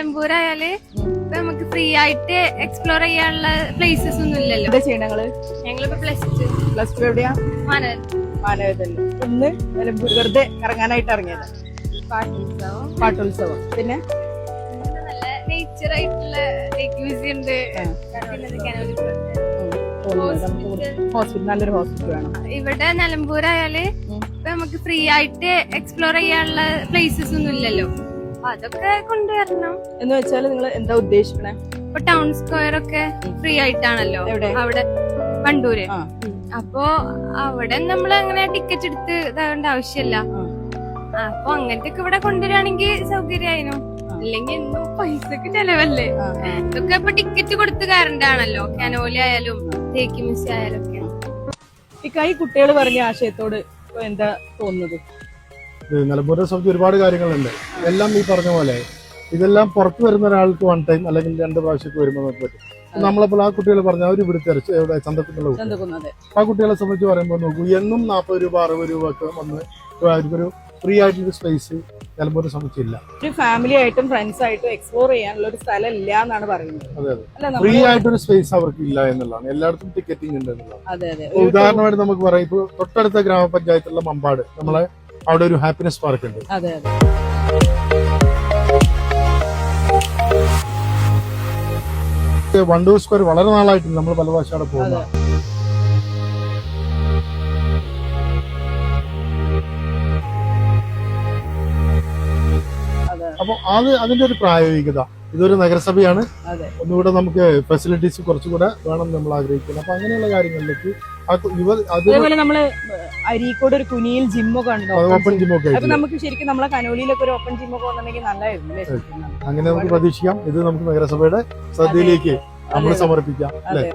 നിലമ്പൂരായാല് ഇപ്പൊ നമുക്ക് ഫ്രീ ആയിട്ട് എക്സ്പ്ലോർ ചെയ്യാനുള്ള പ്ലേസസ് ഒന്നും ഇല്ലല്ലോ. എന്താ ചെയ്യണങ്ങള്? ഞങ്ങളിപ്പോ പ്ലസ് ടു എവിടെയാ? മാനവതല്ലേ. ഒന്ന് നിലമ്പൂർ വെറുതെ ഇറങ്ങാനായിട്ട് ഇറങ്ങിയത്. പാട്ടുത്സവം. പിന്നെ നല്ല നേച്ചർ ആയിട്ടുള്ള ലേക്ക് മ്യൂസിയം ഉണ്ട്. ഹോസ്പിറ്റൽ, നല്ലൊരു ഹോസ്പിറ്റൽ വേണം. ഇവിടെ നിലമ്പൂരായാല് ഇപ്പൊ നമുക്ക് ഫ്രീ ആയിട്ട് എക്സ്പ്ലോർ ചെയ്യാനുള്ള പ്ലേസസ് ഒന്നും ഇല്ലല്ലോ. അതൊക്കെ കൊണ്ടുവരണം. എന്ന് വെച്ചാൽ നിങ്ങൾ എന്താ ഉദ്ദേശിക്കണേ? ഇപ്പൊ ടൗൺ സ്ക്വയർ ഒക്കെ ഫ്രീ ആയിട്ടാണല്ലോ അവിടെ കണ്ടൂര്. അപ്പൊ അവിടെ നമ്മൾ അങ്ങനെ ടിക്കറ്റ് എടുത്ത് ഇതാവേണ്ട ആവശ്യമില്ല. അപ്പൊ അങ്ങനത്തെ ഇവിടെ കൊണ്ടുവരികയാണെങ്കിൽ സൗകര്യമായിരുന്നു. അല്ലെങ്കിൽ എന്നും പൈസക്ക് ചെലവല്ലേ. ഇതൊക്കെ ഇപ്പൊ ടിക്കറ്റ് കൊടുത്ത് കയറണ്ടാണല്ലോ. കനോലി ആയാലും തേക്ക് മ്യൂസിയം ആയാലും ഒക്കെ. ഈ കുട്ടികൾ പറഞ്ഞ ആശയത്തോട് എന്താ തോന്നുന്നത്? നിലമ്പൂരിനെ സംബന്ധിച്ച് ഒരുപാട് കാര്യങ്ങളുണ്ട്. എല്ലാം ഈ പറഞ്ഞ പോലെ ഇതെല്ലാം പുറത്തു വരുന്ന ഒരാൾക്ക് 1 ടൈം അല്ലെങ്കിൽ 2 പ്രാവശ്യമൊക്കെ വരുമ്പോൾ നമുക്ക് പറ്റും. നമ്മളപ്പോൾ ആ കുട്ടികൾ പറഞ്ഞ അവർ ഇവിടുത്തെ ഇവിടെ ചന്തക്കുന്നുള്ള ആ കുട്ടികളെ സംബന്ധിച്ച് പറയുമ്പോൾ നോക്കൂ, എന്നും 40 രൂപ 60 രൂപ ഒക്കെ വന്ന് അവർക്കൊരു ഫ്രീ ആയിട്ടുള്ള സ്പേസ് നിലമ്പൂരിനെ സംബന്ധിച്ചില്ല. ഒരു ഫാമിലി ആയിട്ടും ഫ്രണ്ട്സ് ആയിട്ടും എക്സ്പ്ലോർ ചെയ്യാനുള്ള ഒരു സ്ഥലം ഇല്ല എന്നാണ് പറയുന്നത്. അതെ അതെ, ഫ്രീ ആയിട്ടൊരു സ്പേസ് അവർക്ക് ഇല്ല എന്നുള്ളതാണ്. എല്ലായിടത്തും ടിക്കറ്റിംഗ് ഉണ്ട് എന്നുള്ളതാണ്. അതെ അതെ. ഉദാഹരണമായിട്ട് നമുക്ക് പറയാം, ഇപ്പൊ തൊട്ടടുത്ത ഗ്രാമപഞ്ചായത്തുള്ള മമ്പാട് നമ്മളെ അവിടെ ഒരു ഹാപ്പിനെസ് പാർക്ക് ഉണ്ട്. അതെ അതെ. വണ്ടൂർ സ്ക്വയർ വളരെ നാളായിട്ടുണ്ട് നമ്മൾ പല പ്രാവശ്യം അവിടെ പോകുന്നത്. അപ്പൊ അതിന്റെ ഒരു പ്രായോഗികത, ഇതൊരു നഗരസഭയാണ്, ഒന്നുകൂടെ നമുക്ക് ഫെസിലിറ്റീസ് കുറച്ചുകൂടെ വേണം നമ്മൾ ആഗ്രഹിക്കുന്നത്. അപ്പൊ അങ്ങനെയുള്ള കാര്യങ്ങളിലേക്ക് അതേപോലെ നമ്മള് അരീക്കോട് ഒരു കുനിയിൽ ജിമ്മൊക്കെ ഉണ്ടോ? ഓപ്പൺ ജിമ്മൊക്കെ അപ്പൊ നമുക്ക് ശരിക്കും നമ്മളെ കനോലിയിലൊക്കെ ഒരു ഓപ്പൺ ജിമ്മൊക്കെ വന്നിട്ടുണ്ടെങ്കിൽ നല്ലതായിരുന്നു. അങ്ങനെ നമുക്ക് പ്രതീക്ഷിക്കാം. ഇത് നമുക്ക് നഗരസഭയുടെ ശ്രദ്ധയിലേക്ക് നമ്മൾ സമർപ്പിക്കാം അല്ലെ?